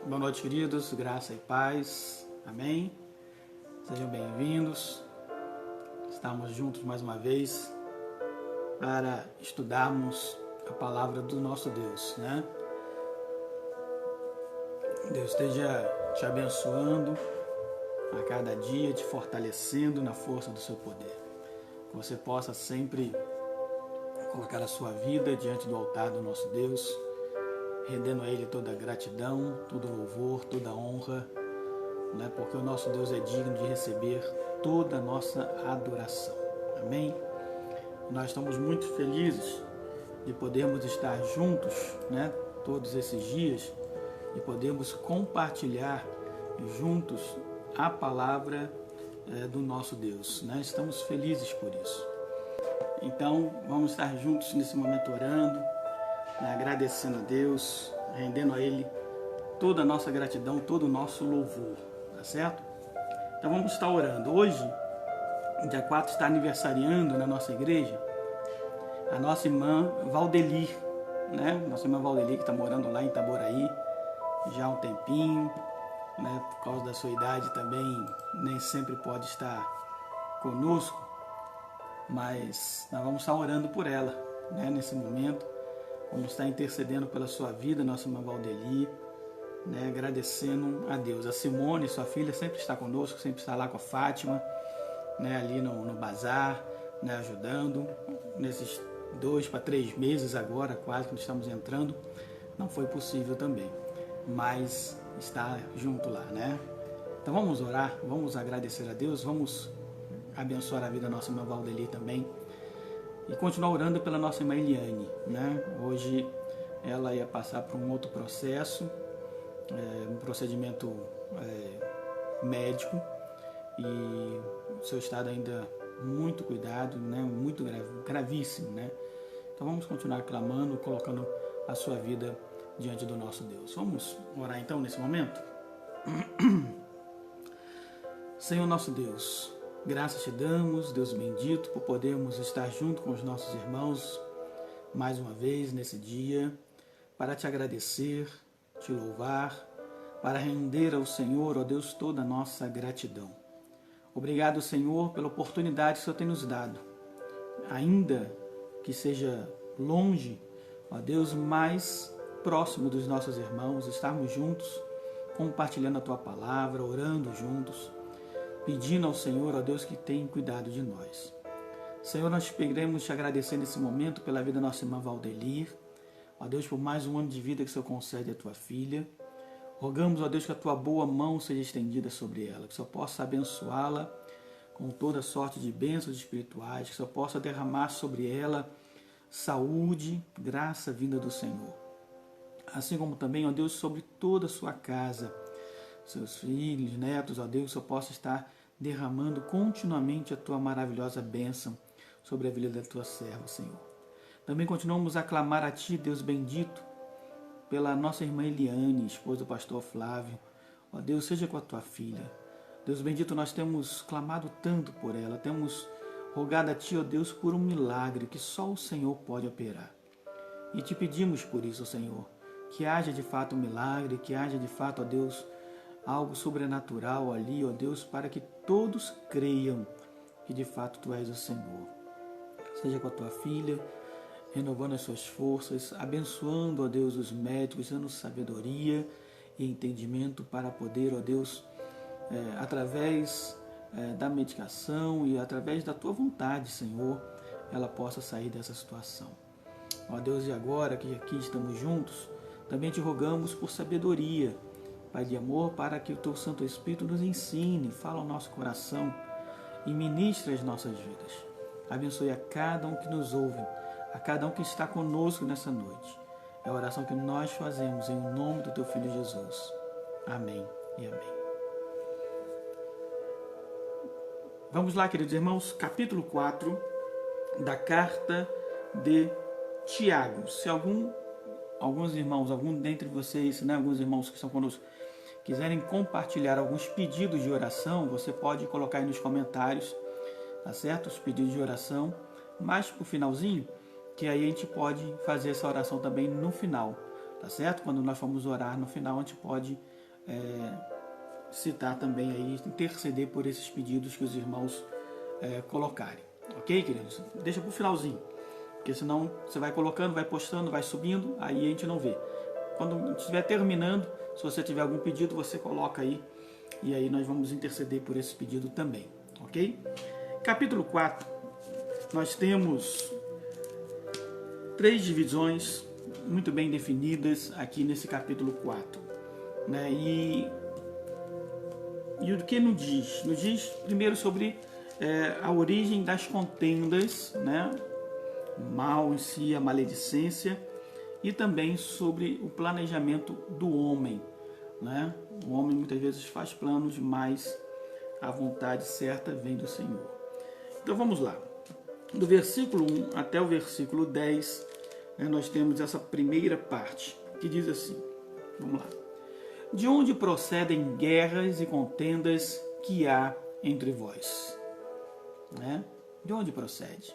Boa noite, queridos, graça e paz, amém? Sejam bem-vindos, estamos juntos mais uma vez para estudarmos a palavra do nosso Deus, né? Deus esteja te abençoando a cada dia, te fortalecendo na força do seu poder. Que você possa sempre colocar a sua vida diante do altar do nosso Deus, rendendo a Ele toda a gratidão, todo louvor, toda a honra, né? Porque o nosso Deus é digno de receber toda a nossa adoração. Amém? Nós estamos muito felizes de podermos estar juntos, né? Todos esses dias e podermos compartilhar juntos a palavra do nosso Deus, né? Estamos felizes por isso. Então, vamos estar juntos nesse momento orando, agradecendo a Deus, rendendo a Ele toda a nossa gratidão, todo o nosso louvor, tá certo? Então vamos estar orando. Hoje, dia 4, está aniversariando na nossa igreja a nossa irmã Valdelir, né? Nossa irmã Valdelir, que está morando lá em Itaboraí já há um tempinho, né? Por causa da sua idade também, nem sempre pode estar conosco, mas nós vamos estar orando por ela, né? Nesse momento. Vamos estar intercedendo pela sua vida, nossa irmã Valdelir, né, agradecendo a Deus. A Simone, sua filha, sempre está conosco, sempre está lá com a Fátima, né, ali no bazar, né, ajudando. Nesses 2 para 3 meses agora, quase que estamos entrando, não foi possível também, mas está junto lá, né? Então vamos orar, vamos agradecer a Deus, vamos abençoar a vida da nossa irmã Valdelir também. E continuar orando pela nossa irmã Eliane, né? Hoje ela ia passar por um outro processo, um procedimento médico, e o seu estado ainda muito cuidado, né? Muito gravíssimo, né? Então vamos continuar clamando, colocando a sua vida diante do nosso Deus. Vamos orar então nesse momento? Senhor nosso Deus, graças te damos, Deus bendito, por podermos estar junto com os nossos irmãos mais uma vez nesse dia, para te agradecer, te louvar, para render ao Senhor, ó Deus, toda a nossa gratidão. Obrigado, Senhor, pela oportunidade que o Senhor tem nos dado, ainda que seja longe, ó Deus, mais próximo dos nossos irmãos, estarmos juntos, compartilhando a tua palavra, orando juntos, pedindo ao Senhor, ó Deus, que tenha cuidado de nós. Senhor, nós queremos te agradecer nesse momento pela vida da nossa irmã Valdelir, ó Deus, por mais um ano de vida que o Senhor concede à tua filha. Rogamos, ó Deus, que a tua boa mão seja estendida sobre ela, que o Senhor possa abençoá-la com toda sorte de bênçãos espirituais, que o Senhor possa derramar sobre ela saúde, graça vinda do Senhor. Assim como também, ó Deus, sobre toda a sua casa, seus filhos, netos, ó Deus, que o Senhor possa estar derramando continuamente a tua maravilhosa bênção sobre a vida da tua serva, Senhor. Também continuamos a clamar a ti, Deus bendito, pela nossa irmã Eliane, esposa do pastor Flávio. Ó Deus, seja com a tua filha. Deus bendito, nós temos clamado tanto por ela, temos rogado a ti, ó Deus, por um milagre que só o Senhor pode operar. E te pedimos por isso, Senhor, que haja de fato um milagre, que haja de fato, ó Deus, algo sobrenatural ali, ó Deus, para que todos creiam que de fato tu és o Senhor. Seja com a tua filha, renovando as suas forças, abençoando, ó Deus, os médicos, dando sabedoria e entendimento para poder, ó Deus, através da medicação e através da tua vontade, Senhor, ela possa sair dessa situação. Ó Deus, e agora que aqui estamos juntos, também te rogamos por sabedoria, Pai de amor, para que o teu Santo Espírito nos ensine, fala ao nosso coração e ministre as nossas vidas. Abençoe a cada um que nos ouve, a cada um que está conosco nessa noite. É a oração que nós fazemos em nome do teu Filho Jesus. Amém e amém. Vamos lá, queridos irmãos, capítulo 4 da carta de Tiago. Se alguns irmãos, algum dentre vocês, né, alguns irmãos que estão conosco, quiserem compartilhar alguns pedidos de oração, você pode colocar aí nos comentários, tá certo? Os pedidos de oração, mais pro finalzinho, que aí a gente pode fazer essa oração também no final, tá certo? Quando nós formos orar no final, a gente pode citar também aí, interceder por esses pedidos que os irmãos colocarem. Ok, queridos? Deixa para o finalzinho, porque senão você vai colocando, vai postando, vai subindo, aí a gente não vê. Quando estiver terminando, se você tiver algum pedido, você coloca aí, e aí nós vamos interceder por esse pedido também, ok? Capítulo 4, nós temos 3 divisões muito bem definidas aqui nesse capítulo 4, né? E o que nos diz? Nos diz primeiro sobre a origem das contendas, né? O mal em si, a maledicência, e também sobre o planejamento do homem, né? O homem muitas vezes faz planos, mas a vontade certa vem do Senhor. Então vamos lá. Do versículo 1 até o versículo 10, nós temos essa primeira parte, que diz assim, vamos lá. De onde procedem guerras e contendas que há entre vós? Né? De onde procede?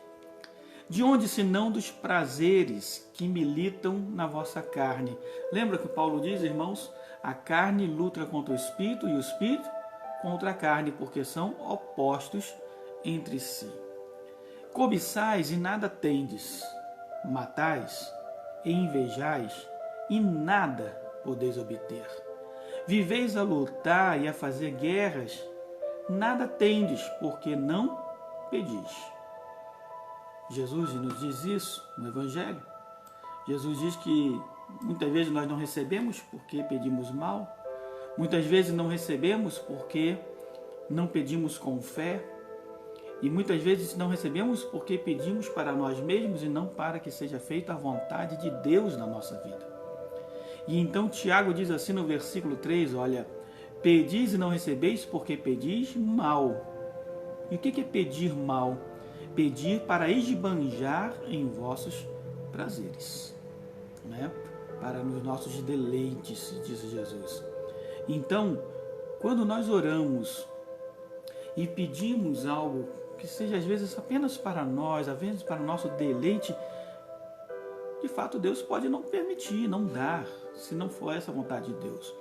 De onde, senão dos prazeres que militam na vossa carne? Lembra que Paulo diz, irmãos, a carne luta contra o espírito e o espírito contra a carne, porque são opostos entre si. Cobiçais e nada tendes, matais e invejais e nada podeis obter. Viveis a lutar e a fazer guerras, nada tendes, porque não pedis. Jesus nos diz isso no Evangelho. Jesus diz que muitas vezes nós não recebemos porque pedimos mal, muitas vezes não recebemos porque não pedimos com fé, e muitas vezes não recebemos porque pedimos para nós mesmos e não para que seja feita a vontade de Deus na nossa vida. E então Tiago diz assim no versículo 3, olha, pedis e não recebeis porque pedis mal. E o que é pedir mal? Pedir para esbanjar em vossos prazeres, né? Para nos nossos deleites, diz Jesus. Então, quando nós oramos e pedimos algo que seja às vezes apenas para nós, às vezes para o nosso deleite, de fato Deus pode não permitir, não dar, se não for essa a vontade de Deus.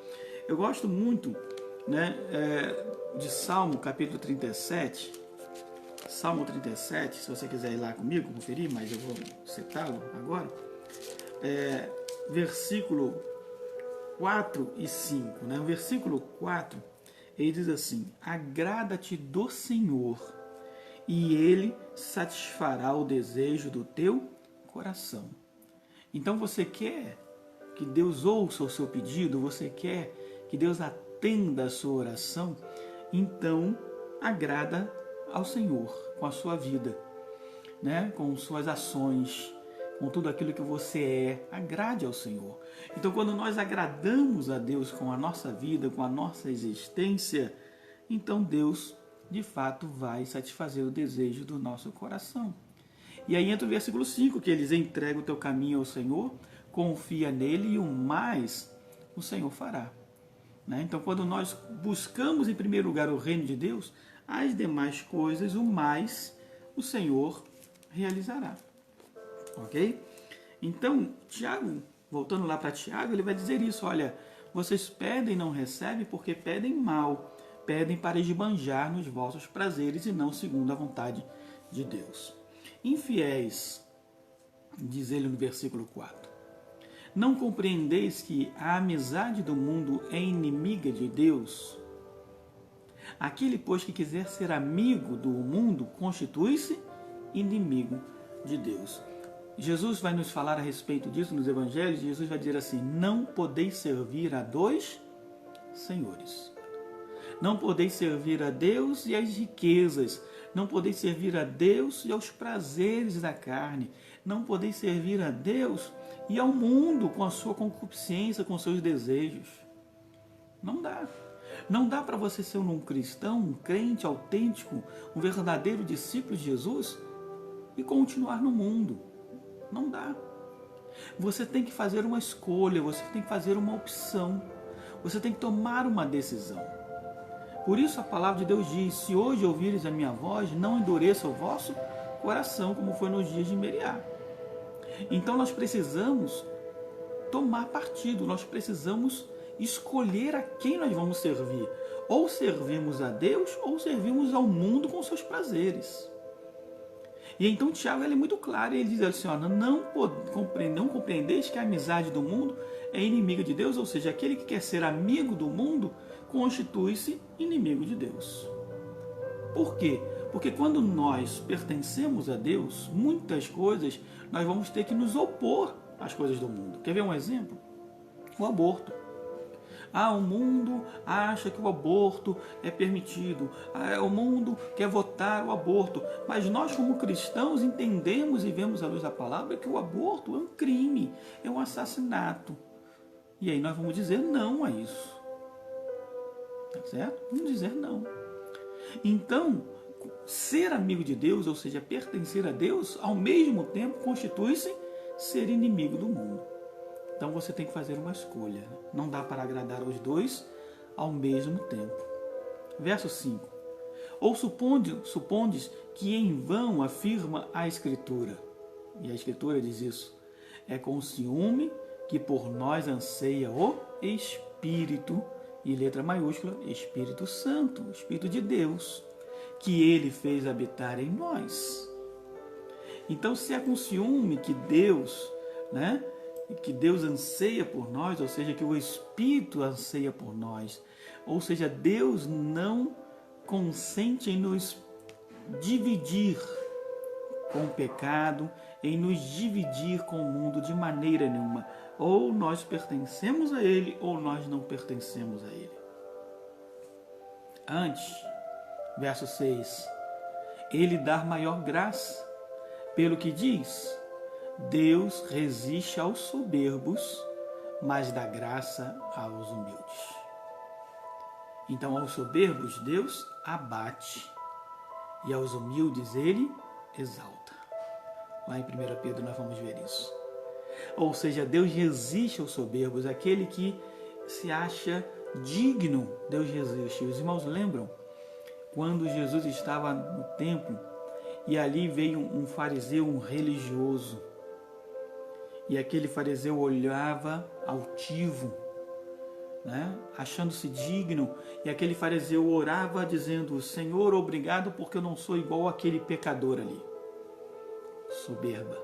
Eu gosto muito, né, de Salmo capítulo 37, Salmo 37, se você quiser ir lá comigo, conferir, mas eu vou citá-lo agora, versículo 4 e 5, né? O versículo 4, ele diz assim, agrada-te do Senhor, e Ele satisfará o desejo do teu coração. Então você quer que Deus ouça o seu pedido, você quer que Deus atenda a sua oração, então agrada ao Senhor com a sua vida, né? Com suas ações, com tudo aquilo que você é, agrade ao Senhor. Então quando nós agradamos a Deus com a nossa vida, com a nossa existência, então Deus de fato vai satisfazer o desejo do nosso coração. E aí entra o versículo 5, que eles entregam o teu caminho ao Senhor, confia nele e o mais o Senhor fará. Né? Então quando nós buscamos em primeiro lugar o reino de Deus, as demais coisas, o mais o Senhor realizará. Ok? Então, Tiago, voltando lá para Tiago, ele vai dizer isso, olha, vocês pedem e não recebem porque pedem mal, pedem para esbanjar nos vossos prazeres e não segundo a vontade de Deus. Infiéis, diz ele no versículo 4, não compreendeis que a amizade do mundo é inimiga de Deus? Aquele, pois, que quiser ser amigo do mundo, constitui-se inimigo de Deus. Jesus vai nos falar a respeito disso nos evangelhos. Jesus vai dizer assim, não podeis servir a dois senhores. Não podeis servir a Deus e às riquezas. Não podeis servir a Deus e aos prazeres da carne. Não podeis servir a Deus e ao mundo com a sua concupiscência, com seus desejos. Não dá. Não dá para você ser um cristão, um crente autêntico, um verdadeiro discípulo de Jesus e continuar no mundo. Não dá. Você tem que fazer uma escolha, você tem que fazer uma opção. Você tem que tomar uma decisão. Por isso a palavra de Deus diz, se hoje ouvires a minha voz, não endureça o vosso coração, como foi nos dias de Meriá. Então nós precisamos tomar partido, nós precisamos escolher a quem nós vamos servir. Ou servimos a Deus, ou servimos ao mundo com seus prazeres. E então Tiago ele é muito claro, ele diz assim, ó, não compreendeis que a amizade do mundo é inimiga de Deus, ou seja, aquele que quer ser amigo do mundo constitui-se inimigo de Deus. Por quê? Porque quando nós pertencemos a Deus, muitas coisas nós vamos ter que nos opor às coisas do mundo. Quer ver um exemplo? O aborto. O mundo acha que o aborto é permitido. O mundo quer votar o aborto. Mas nós, como cristãos, entendemos e vemos à luz da palavra que o aborto é um crime, é um assassinato. E aí nós vamos dizer não a isso. Tá certo? Vamos dizer não. Então, ser amigo de Deus, ou seja, pertencer a Deus, ao mesmo tempo constitui-se ser inimigo do mundo. Então você tem que fazer uma escolha. Não dá para agradar aos dois ao mesmo tempo. Verso 5. Ou supondes que em vão afirma a Escritura. E a Escritura diz isso. É com ciúme que por nós anseia o Espírito, e letra maiúscula, Espírito Santo, Espírito de Deus, que Ele fez habitar em nós. Então, se é com ciúme que Deus, que Deus anseia por nós, ou seja, que o Espírito anseia por nós, ou seja, Deus não consente em nos dividir com o pecado, em nos dividir com o mundo de maneira nenhuma. Ou nós pertencemos a Ele, ou nós não pertencemos a Ele. Antes, verso 6, Ele dá maior graça, pelo que diz, Deus resiste aos soberbos, mas dá graça aos humildes. Então, aos soberbos, Deus abate, e aos humildes, Ele exalta. Lá em 1 Pedro nós vamos ver isso. Ou seja, Deus resiste aos soberbos, aquele que se acha digno, Deus resiste. Os irmãos lembram quando Jesus estava no templo e ali veio um fariseu, um religioso, e aquele fariseu olhava altivo, achando-se digno, e aquele fariseu orava dizendo, Senhor, obrigado porque eu não sou igual àquele pecador ali. Soberba.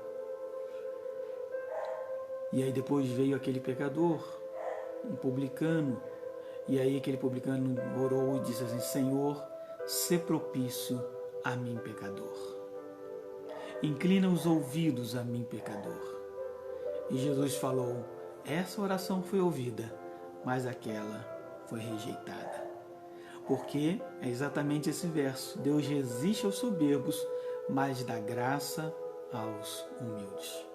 E aí depois veio aquele pecador, um publicano, e aí aquele publicano orou e disse assim, Senhor, sê propício a mim, pecador. Inclina os ouvidos a mim, pecador. E Jesus falou, essa oração foi ouvida, mas aquela foi rejeitada. Porque é exatamente esse verso, Deus resiste aos soberbos, mas dá graça aos humildes.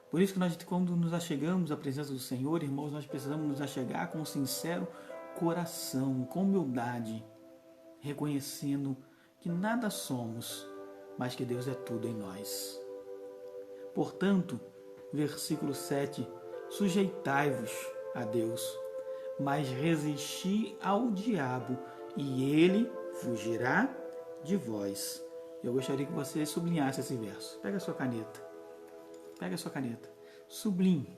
Por isso que nós, quando nos achegamos à presença do Senhor, irmãos, nós precisamos nos achegar com um sincero coração, com humildade, reconhecendo que nada somos, mas que Deus é tudo em nós. Portanto, versículo 7, sujeitai-vos a Deus, mas resisti ao diabo, e ele fugirá de vós. Eu gostaria que você sublinhasse esse verso. Pega a sua caneta. Sublinhe.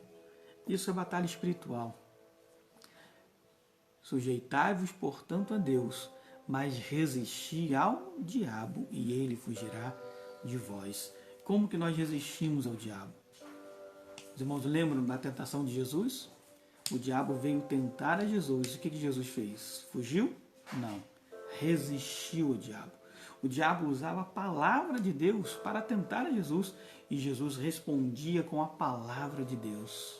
Isso é batalha espiritual. Sujeitai-vos, portanto, a Deus, mas resisti ao diabo, e ele fugirá de vós. Como que nós resistimos ao diabo? Os irmãos lembram da tentação de Jesus? O diabo veio tentar a Jesus. O que Jesus fez? Fugiu? Não. Resistiu ao diabo. O diabo usava a palavra de Deus para tentar a Jesus e Jesus respondia com a palavra de Deus.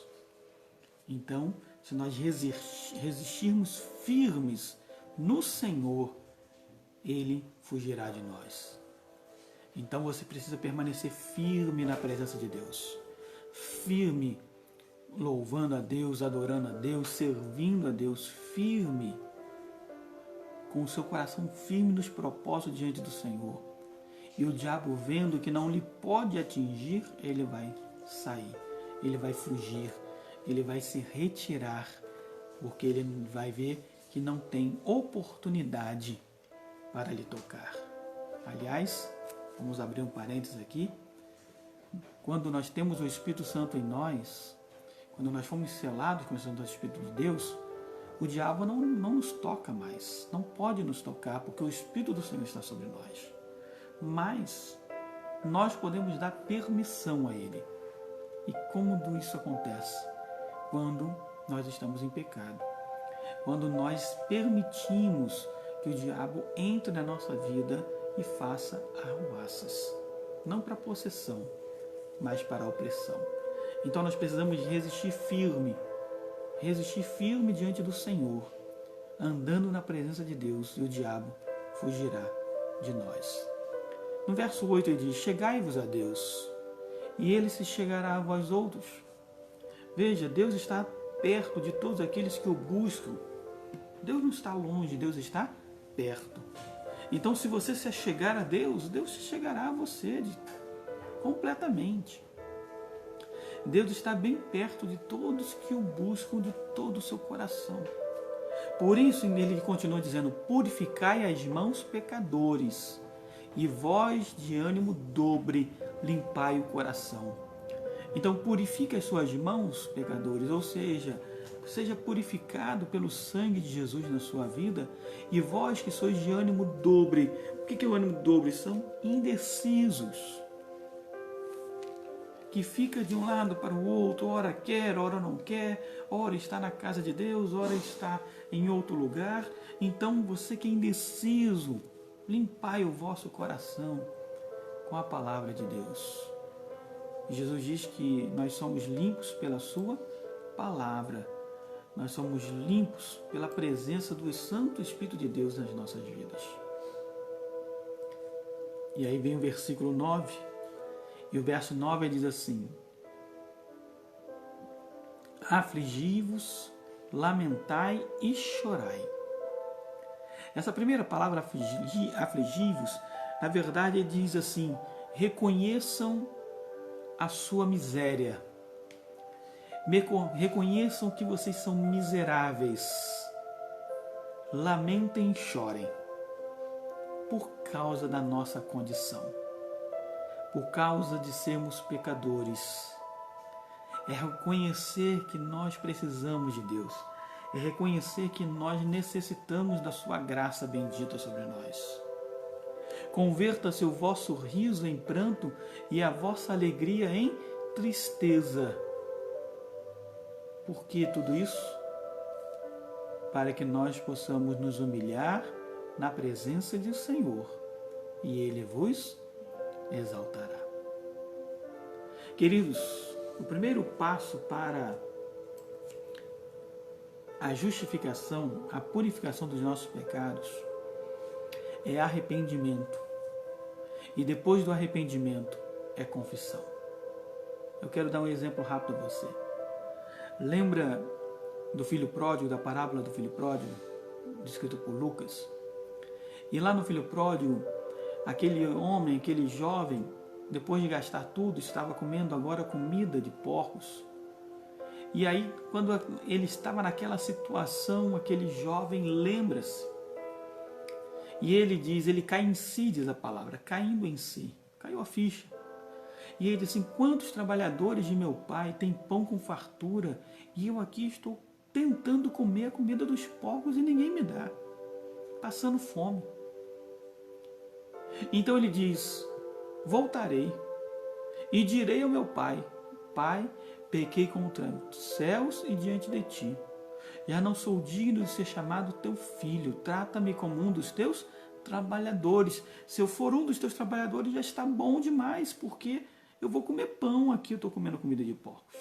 Então, se nós resistirmos firmes no Senhor, Ele fugirá de nós. Então você precisa permanecer firme na presença de Deus. Firme, louvando a Deus, adorando a Deus, servindo a Deus, firme, com o seu coração firme nos propósitos diante do Senhor. E o diabo, vendo que não lhe pode atingir, ele vai sair, ele vai fugir, ele vai se retirar, porque ele vai ver que não tem oportunidade para lhe tocar. Aliás, vamos abrir um parênteses aqui. Quando nós temos o Espírito Santo em nós, quando nós fomos selados com o Santo Espírito de Deus, o diabo não nos toca mais, não pode nos tocar, porque o Espírito do Senhor está sobre nós. Mas nós podemos dar permissão a ele. E como isso acontece? Quando nós estamos em pecado. Quando nós permitimos que o diabo entre na nossa vida e faça arruaças. Não para possessão, mas para a opressão. Então nós precisamos resistir firme diante do Senhor, andando na presença de Deus, e o diabo fugirá de nós. No verso 8 ele diz: chegai-vos a Deus, e ele se chegará a vós outros. Veja, Deus está perto de todos aqueles que o buscam. Deus não está longe, Deus está perto. Então, se você se achegar a Deus, Deus se chegará a você completamente. Deus está bem perto de todos que o buscam de todo o seu coração. Por isso, ele continua dizendo: purificai as mãos, pecadores, e vós de ânimo dobre, limpai o coração. Então, purifique as suas mãos, pecadores, ou seja purificado pelo sangue de Jesus na sua vida, e vós que sois de ânimo dobre. O que é o ânimo dobre? São indecisos, que fica de um lado para o outro, ora quer, ora não quer, ora está na casa de Deus, ora está em outro lugar. Então, você que é indeciso, limpai o vosso coração com a palavra de Deus. Jesus diz que nós somos limpos pela sua palavra. Nós somos limpos pela presença do Santo Espírito de Deus nas nossas vidas. E aí vem o versículo 9. E o verso 9 diz assim: afligi-vos, lamentai e chorai. Essa primeira palavra, afligi-vos, na verdade diz assim: reconheçam a sua miséria. Reconheçam que vocês são miseráveis. Lamentem e chorem por causa da nossa condição, por causa de sermos pecadores. É reconhecer que nós precisamos de Deus. É reconhecer que nós necessitamos da sua graça bendita sobre nós. Converta-se o vosso riso em pranto e a vossa alegria em tristeza. Por que tudo isso? Para que nós possamos nos humilhar na presença do Senhor, e Ele vos exaltará. Queridos, o primeiro passo para a justificação, a purificação dos nossos pecados, é arrependimento. E depois do arrependimento é confissão. Eu quero dar um exemplo rápido a você. Lembra do filho pródigo, da parábola do filho pródigo, descrito por Lucas? E lá no filho pródigo, aquele homem, aquele jovem, depois de gastar tudo, estava comendo agora comida de porcos. E aí, quando ele estava naquela situação, aquele jovem lembra-se. E ele diz, ele cai em si, diz a palavra, caindo em si. Caiu a ficha. E ele diz assim: quantos trabalhadores de meu pai têm pão com fartura, e eu aqui estou tentando comer a comida dos porcos e ninguém me dá, passando fome. Então ele diz: voltarei e direi ao meu pai: Pai, pequei contra os céus e diante de ti. Já não sou digno de ser chamado teu filho. Trata-me como um dos teus trabalhadores. Se eu for um dos teus trabalhadores, já está bom demais, porque eu vou comer pão aqui, eu estou comendo comida de porcos.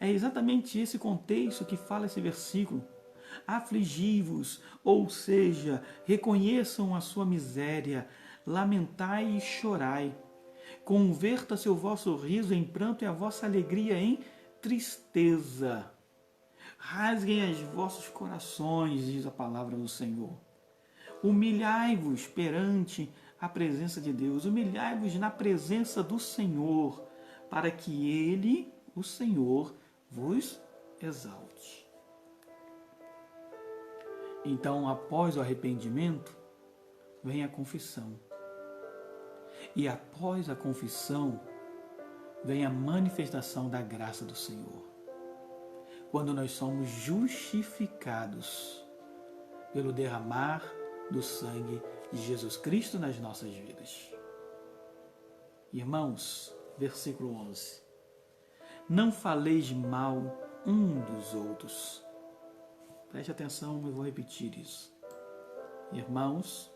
É exatamente esse contexto que fala esse versículo. Afligi-vos, ou seja, reconheçam a sua miséria, lamentai e chorai. Converta-se o vosso riso em pranto e a vossa alegria em tristeza. Rasguem os vossos corações, diz a palavra do Senhor. Humilhai-vos perante a presença de Deus. Humilhai-vos na presença do Senhor, para que Ele, o Senhor, vos exalte. Então, após o arrependimento, vem a confissão. E após a confissão, vem a manifestação da graça do Senhor. Quando nós somos justificados pelo derramar do sangue de Jesus Cristo nas nossas vidas. Irmãos, versículo 11. Não faleis mal um dos outros. Preste atenção, eu vou repetir isso. Irmãos,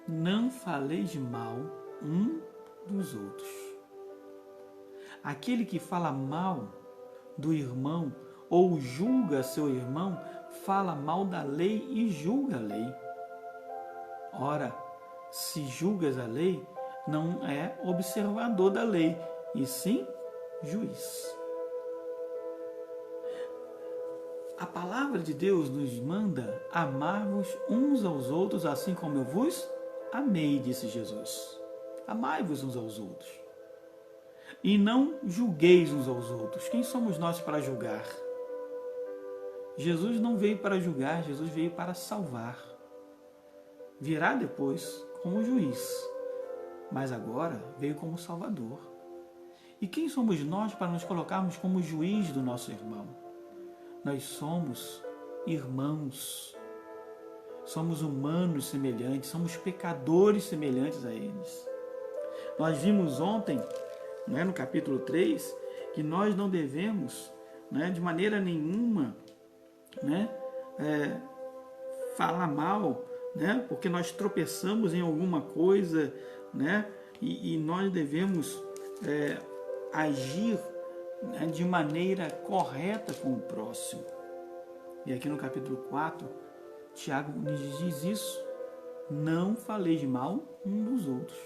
não faleis mal um dos outros. Aquele que fala mal do irmão ou julga seu irmão, fala mal da lei e julga a lei. Ora, se julgas a lei, não é observador da lei, e sim juiz. A palavra de Deus nos manda amar-vos uns aos outros, assim como eu vos amei, disse Jesus. Amai-vos uns aos outros. E não julgueis uns aos outros. Quem somos nós para julgar? Jesus não veio para julgar, Jesus veio para salvar. Virá depois como juiz, mas agora veio como salvador. E quem somos nós para nos colocarmos como juiz do nosso irmão? Nós somos irmãos, somos humanos semelhantes, somos pecadores semelhantes a eles. Nós vimos ontem, no capítulo 3, que nós não devemos, de maneira nenhuma, falar mal, porque nós tropeçamos em alguma coisa, e nós devemos agir de maneira correta com o próximo. E aqui no capítulo 4, Tiago nos diz isso: não faleis mal um dos outros.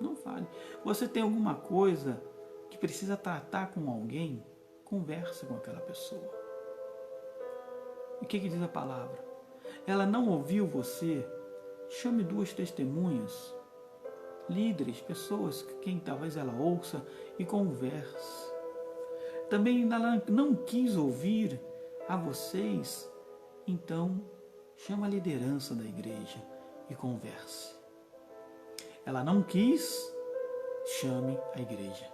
Não fale. Você tem alguma coisa que precisa tratar com alguém? Converse com aquela pessoa. E o que diz a palavra? Ela não ouviu você? Chame 2 testemunhas, líderes, pessoas que quem talvez ela ouça, e converse. Também ela não quis ouvir a vocês, então chama a liderança da igreja e converse. Ela não quis, chame a igreja.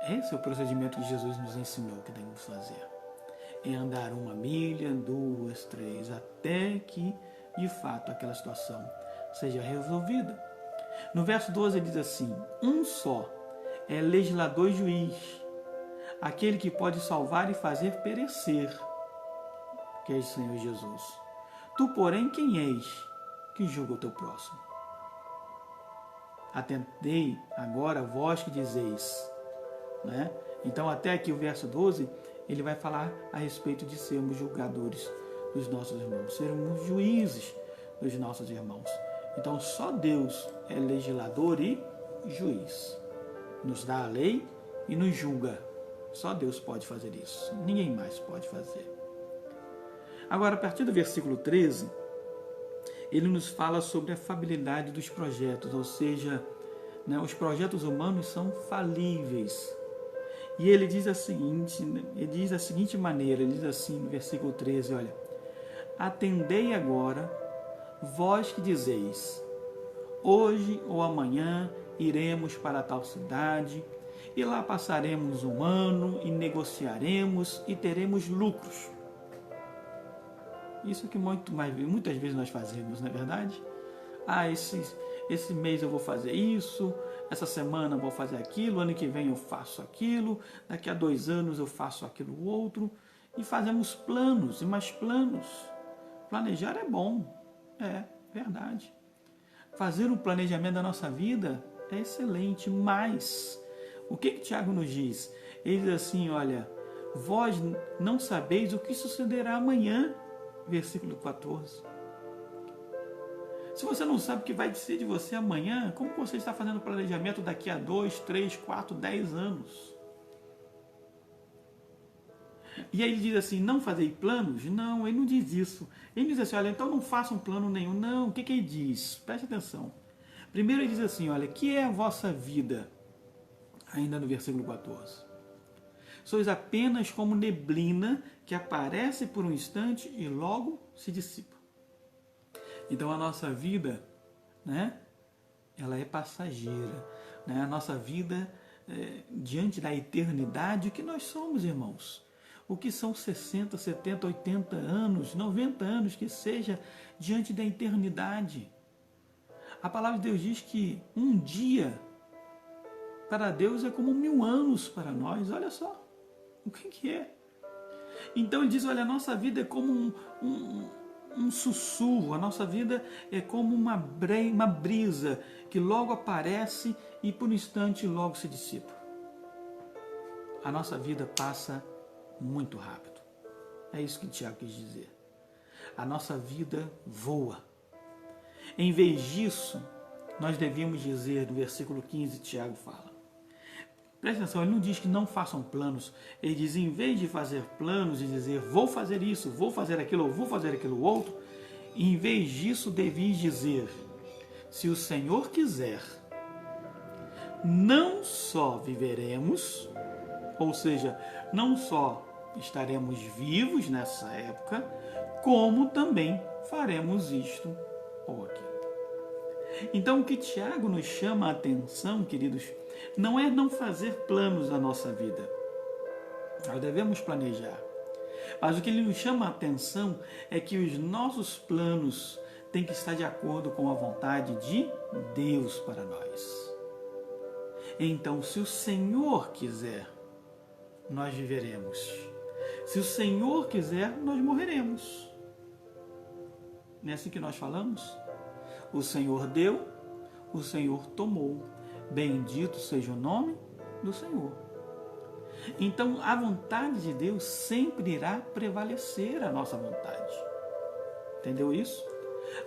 Esse é o procedimento que Jesus nos ensinou que devemos fazer. É andar 1 milha, 2, 3, até que, de fato, aquela situação seja resolvida. No verso 12 ele diz assim: um só é legislador e juiz, aquele que pode salvar e fazer perecer, que é o Senhor Jesus. Tu, porém, quem és que julga o teu próximo? Atendei agora vós que dizeis. Então, até aqui o verso 12, ele vai falar a respeito de sermos julgadores dos nossos irmãos, sermos juízes dos nossos irmãos. Então, só Deus é legislador e juiz. Nos dá a lei e nos julga. Só Deus pode fazer isso. Ninguém mais pode fazer. Agora, a partir do versículo 13, ele nos fala sobre a falibilidade dos projetos, ou seja, os projetos humanos são falíveis. E ele diz da seguinte maneira, ele diz assim no versículo 13, olha: atendei agora, vós que dizeis, hoje ou amanhã iremos para tal cidade, e lá passaremos um ano e negociaremos e teremos lucros. Isso que muitas vezes nós fazemos, não é verdade? Esse mês eu vou fazer isso, essa semana eu vou fazer aquilo, ano que vem eu faço aquilo, daqui a 2 anos eu faço aquilo outro, e fazemos planos e mais planos. Planejar é bom, é verdade. Fazer um planejamento da nossa vida é excelente, mas o que Tiago nos diz? Ele diz assim, olha, vós não sabeis o que sucederá amanhã, versículo 14. Se você não sabe o que vai ser de você amanhã, como você está fazendo planejamento daqui a 2, 3, 4, 10 anos? E aí ele diz assim, não fazei planos? Não, ele não diz isso. Ele diz assim, olha, então não façam plano nenhum. Não, o que ele diz? Preste atenção. Primeiro ele diz assim, olha, que é a vossa vida? Ainda no versículo 14. Sois apenas como neblina que aparece por um instante e logo se dissipa. Então a nossa vida, ela é passageira. né, a nossa vida diante da eternidade, o que nós somos, irmãos. O que são 60, 70, 80 anos, 90 anos, que seja, diante da eternidade. A palavra de Deus diz que um dia para Deus é como 1000 anos para nós. Olha só, o que é? Então ele diz, olha, a nossa vida é como um sussurro, a nossa vida é como uma brisa que logo aparece e por um instante logo se dissipa. A nossa vida passa muito rápido. É isso que Tiago quis dizer. A nossa vida voa. Em vez disso, nós devíamos dizer, no versículo 15, Tiago fala. Presta atenção, ele não diz que não façam planos. Ele diz, em vez de fazer planos e dizer, vou fazer isso, vou fazer aquilo, ou vou fazer aquilo outro, em vez disso, devias dizer, se o Senhor quiser, não só viveremos, ou seja, não só estaremos vivos nessa época, como também faremos isto ou aquilo. Então, o que Tiago nos chama a atenção, queridos, não é não fazer planos na nossa vida. Nós devemos planejar. Mas o que ele nos chama a atenção é que os nossos planos têm que estar de acordo com a vontade de Deus para nós. Então, se o Senhor quiser, nós viveremos. Se o Senhor quiser, nós morreremos. Não é assim que nós falamos? O Senhor deu, o Senhor tomou. Bendito seja o nome do Senhor. Então, a vontade de Deus sempre irá prevalecer a nossa vontade. Entendeu isso?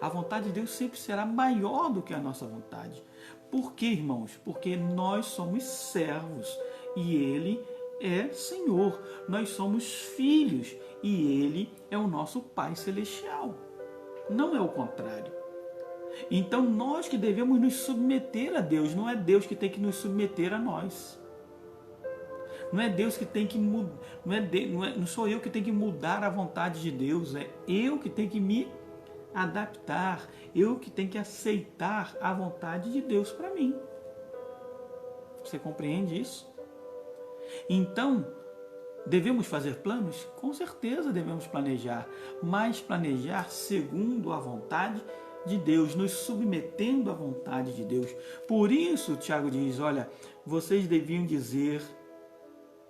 A vontade de Deus sempre será maior do que a nossa vontade. Por quê, irmãos? Porque nós somos servos e Ele é Senhor. Nós somos filhos e Ele é o nosso Pai Celestial. Não é o contrário. Então nós que devemos nos submeter a Deus, não é Deus que tem que nos submeter a nós. Não é Deus que tem que mudar, não sou eu que tenho que mudar a vontade de Deus, é eu que tenho que me adaptar, eu que tenho que aceitar a vontade de Deus para mim. Você compreende isso? Então, devemos fazer planos? Com certeza devemos planejar, mas planejar segundo a vontade de Deus, nos submetendo à vontade de Deus. Por isso, Tiago diz, olha, vocês deviam dizer,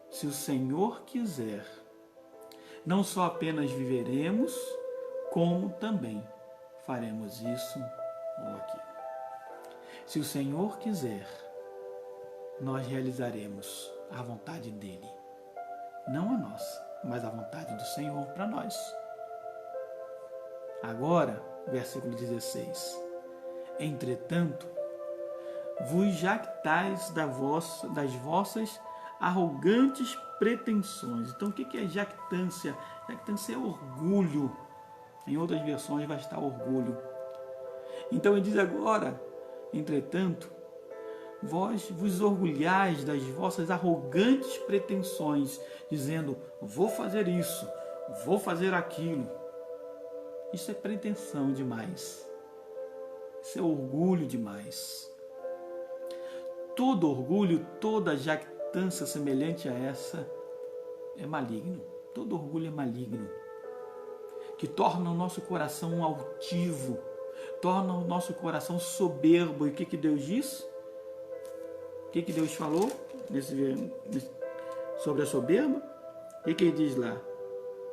se o Senhor quiser, não só apenas viveremos, como também faremos isso ou aquilo. Se o Senhor quiser, nós realizaremos a vontade dele. Não a nossa, mas a vontade do Senhor para nós. Agora, versículo 16. Entretanto, vos jactais das vossas arrogantes pretensões. Então, o que é jactância? Jactância é orgulho. Em outras versões vai estar orgulho. Então, ele diz agora, entretanto, vós vos orgulhais das vossas arrogantes pretensões, dizendo, vou fazer isso, vou fazer aquilo. Isso é pretensão demais. Isso é orgulho demais. Todo orgulho, toda jactância semelhante a essa é maligno. Todo orgulho é maligno. Que torna o nosso coração altivo, torna o nosso coração soberbo. E o que Deus diz? O que Deus falou sobre a soberba? O que ele diz lá?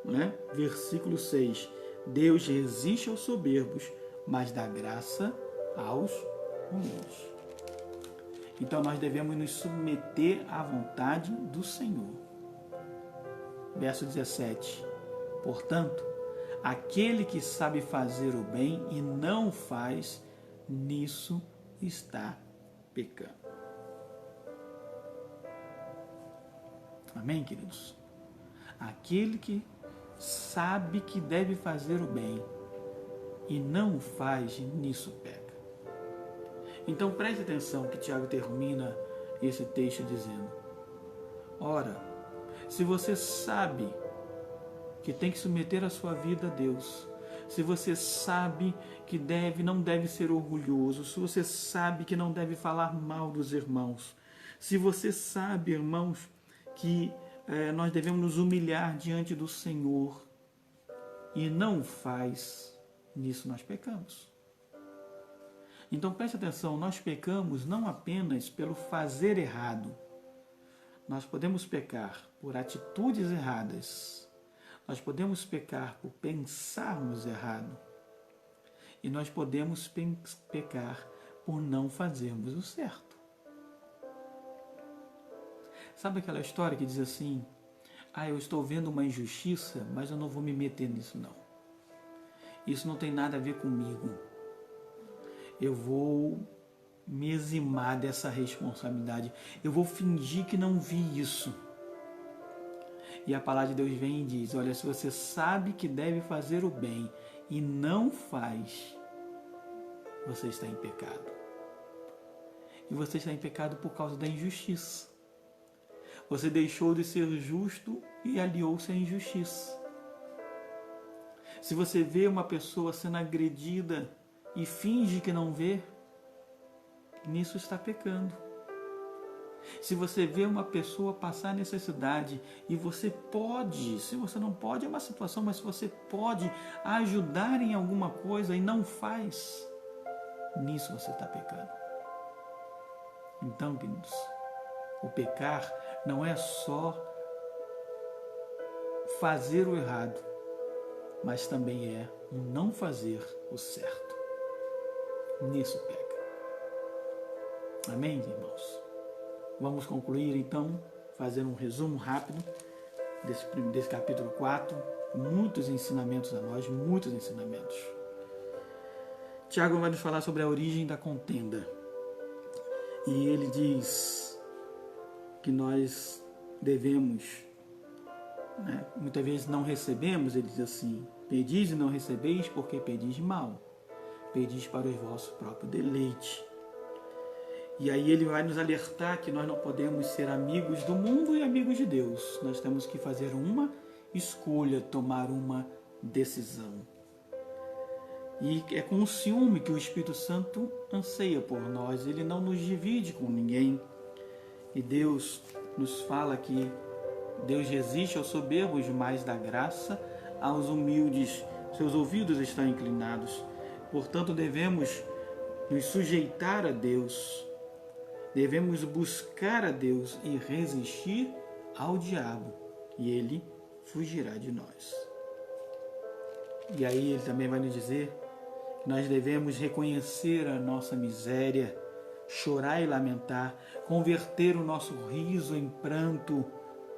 Né? Versículo 6. Deus resiste aos soberbos, mas dá graça aos humildes. Então nós devemos nos submeter à vontade do Senhor. Verso 17. Portanto, aquele que sabe fazer o bem e não faz, nisso está pecando. Amém, queridos? Aquele que sabe que deve fazer o bem e não o faz, nisso peca. Então preste atenção que Tiago termina esse texto dizendo: ora, se você sabe que tem que submeter a sua vida a Deus, se você sabe que não deve ser orgulhoso, se você sabe que não deve falar mal dos irmãos, se você sabe, irmãos, que nós devemos nos humilhar diante do Senhor e não faz, nisso nós pecamos. Então preste atenção, nós pecamos não apenas pelo fazer errado. Nós podemos pecar por atitudes erradas. Nós podemos pecar por pensarmos errado. E nós podemos pecar por não fazermos o certo. Sabe aquela história que diz assim: eu estou vendo uma injustiça, mas eu não vou me meter nisso não. Isso não tem nada a ver comigo. Eu vou me eximar dessa responsabilidade. Eu vou fingir que não vi isso. E a palavra de Deus vem e diz: olha, se você sabe que deve fazer o bem e não faz, você está em pecado. E você está em pecado por causa da injustiça. Você deixou de ser justo e aliou-se à injustiça. Se você vê uma pessoa sendo agredida e finge que não vê, nisso está pecando. Se você vê uma pessoa passar necessidade e você pode, se você não pode é uma situação, mas se você pode ajudar em alguma coisa e não faz, nisso você está pecando. Então, queridos, o pecar não é só fazer o errado, mas também é o não fazer o certo. Nisso peca. Amém, irmãos? Vamos concluir então, fazendo um resumo rápido desse capítulo 4, muitos ensinamentos a nós, muitos ensinamentos. Tiago vai nos falar sobre a origem da contenda. E ele diz que nós devemos, muitas vezes não recebemos, ele diz assim: pedis e não recebeis porque pedis mal, pedis para o vosso próprio deleite. E aí ele vai nos alertar que nós não podemos ser amigos do mundo e amigos de Deus. Nós temos que fazer uma escolha, tomar uma decisão. E é com o ciúme que o Espírito Santo anseia por nós. Ele não nos divide com ninguém. E Deus nos fala que Deus resiste aos soberbos, mas dá graça aos humildes. Seus ouvidos estão inclinados. Portanto, devemos nos sujeitar a Deus. Devemos buscar a Deus e resistir ao diabo, e ele fugirá de nós. E aí ele também vai nos dizer que nós devemos reconhecer a nossa miséria, chorar e lamentar, converter o nosso riso em pranto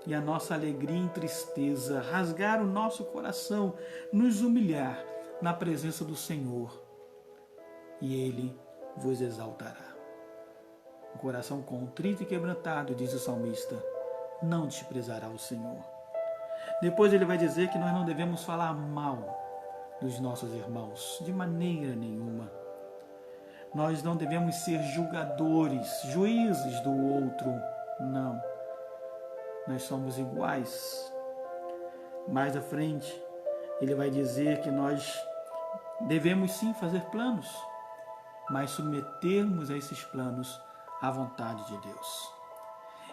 e a nossa alegria em tristeza, rasgar o nosso coração, nos humilhar na presença do Senhor, e ele vos exaltará. O coração contrito e quebrantado, diz o salmista, não desprezará o Senhor. Depois ele vai dizer que nós não devemos falar mal dos nossos irmãos, de maneira nenhuma. Nós não devemos ser julgadores, juízes do outro, não. Nós somos iguais. Mais à frente, ele vai dizer que nós devemos sim fazer planos, mas submetermos a esses planos à vontade de Deus.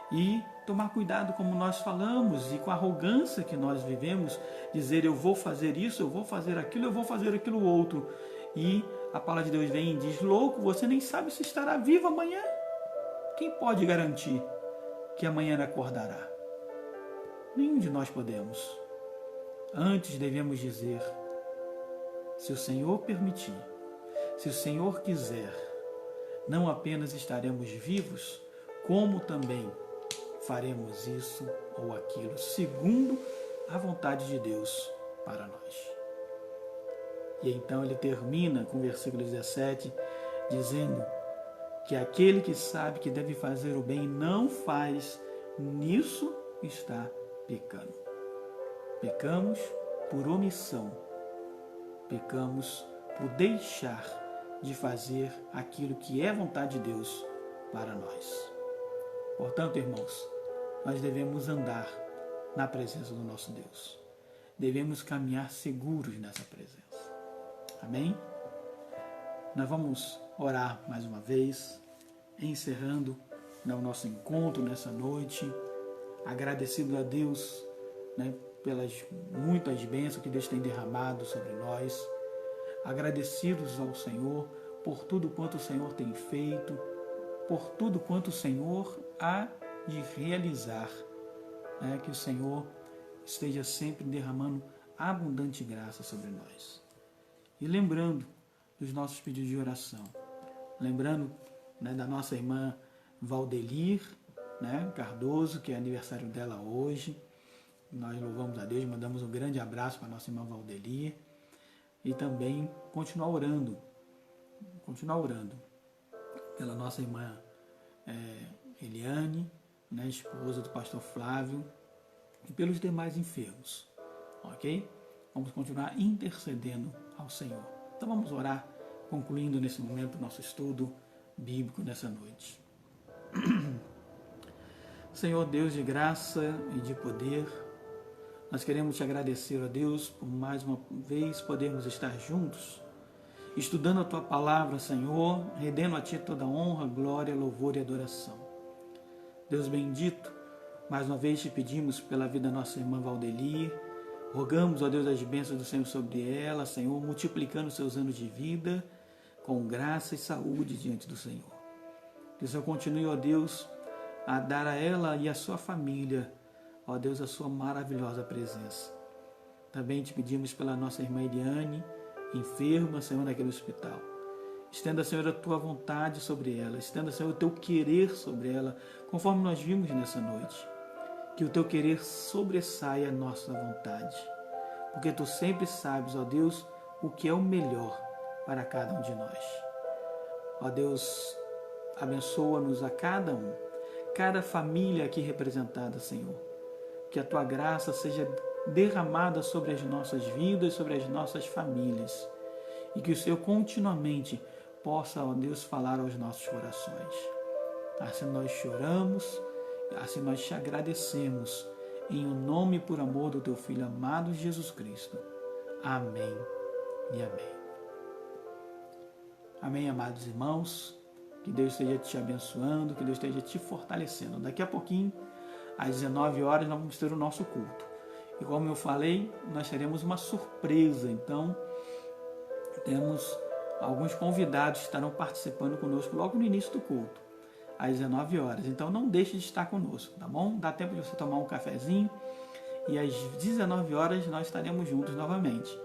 E tomar cuidado como nós falamos e com a arrogância que nós vivemos, dizer eu vou fazer isso, eu vou fazer aquilo outro. E a palavra de Deus vem e diz: louco, você nem sabe se estará vivo amanhã. Quem pode garantir que amanhã acordará? Nenhum de nós podemos. Antes devemos dizer: se o Senhor permitir, se o Senhor quiser, não apenas estaremos vivos, como também faremos isso ou aquilo, segundo a vontade de Deus para nós. E então ele termina com o versículo 17, dizendo que aquele que sabe que deve fazer o bem não faz, nisso está pecando. Pecamos por omissão, pecamos por deixar de fazer aquilo que é vontade de Deus para nós. Portanto, irmãos, nós devemos andar na presença do nosso Deus. Devemos caminhar seguros nessa presença. Amém? Nós vamos orar mais uma vez, encerrando o nosso encontro nessa noite, agradecido a Deus, né, pelas muitas bênçãos que Deus tem derramado sobre nós, agradecidos ao Senhor por tudo quanto o Senhor tem feito, por tudo quanto o Senhor há de realizar, né, que o Senhor esteja sempre derramando abundante graça sobre nós. E lembrando dos nossos pedidos de oração, lembrando, né, da nossa irmã Valdelir, né, Cardoso, que é aniversário dela hoje. Nós louvamos a Deus, mandamos um grande abraço para a nossa irmã Valdelir. E também continuar orando pela nossa irmã Eliane, né, esposa do pastor Flávio, e pelos demais enfermos, ok? Vamos continuar intercedendo ao Senhor. Então vamos orar, concluindo nesse momento o nosso estudo bíblico nessa noite. Senhor Deus de graça e de poder, nós queremos te agradecer, ó Deus, por mais uma vez podermos estar juntos, estudando a Tua Palavra, Senhor, rendendo a Ti toda honra, glória, louvor e adoração. Deus bendito, mais uma vez te pedimos pela vida da nossa irmã Valdelir, rogamos, ó Deus, as bênçãos do Senhor sobre ela, Senhor, multiplicando seus anos de vida, com graça e saúde diante do Senhor. Que o Senhor continue, ó Deus, a dar a ela e a sua família, ó Deus, a sua maravilhosa presença. Também te pedimos pela nossa irmã Eliane, enferma, Senhor, naquele hospital. Estenda, Senhor, a tua vontade sobre ela. Estenda, Senhor, o teu querer sobre ela, conforme nós vimos nessa noite. Que o teu querer sobressaia a nossa vontade. Porque tu sempre sabes, ó Deus, o que é o melhor para cada um de nós. Ó Deus, abençoa-nos a cada um, cada família aqui representada, Senhor. Que a tua graça seja derramada sobre as nossas vidas, sobre as nossas famílias. E que o Senhor continuamente possa, ó Deus, falar aos nossos corações. Assim nós choramos, assim nós te agradecemos, em o nome e por amor do teu Filho amado Jesus Cristo. Amém e amém. Amém, amados irmãos. Que Deus esteja te abençoando, que Deus esteja te fortalecendo. Daqui a pouquinho, às 19 horas, nós vamos ter o nosso culto. E como eu falei, nós teremos uma surpresa. Então, temos alguns convidados que estarão participando conosco logo no início do culto, às 19 horas. Então, não deixe de estar conosco, tá bom? Dá tempo de você tomar um cafezinho. E às 19 horas nós estaremos juntos novamente,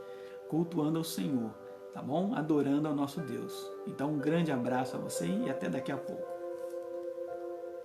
cultuando ao Senhor, tá bom? Adorando ao nosso Deus. Então, um grande abraço a você e até daqui a pouco.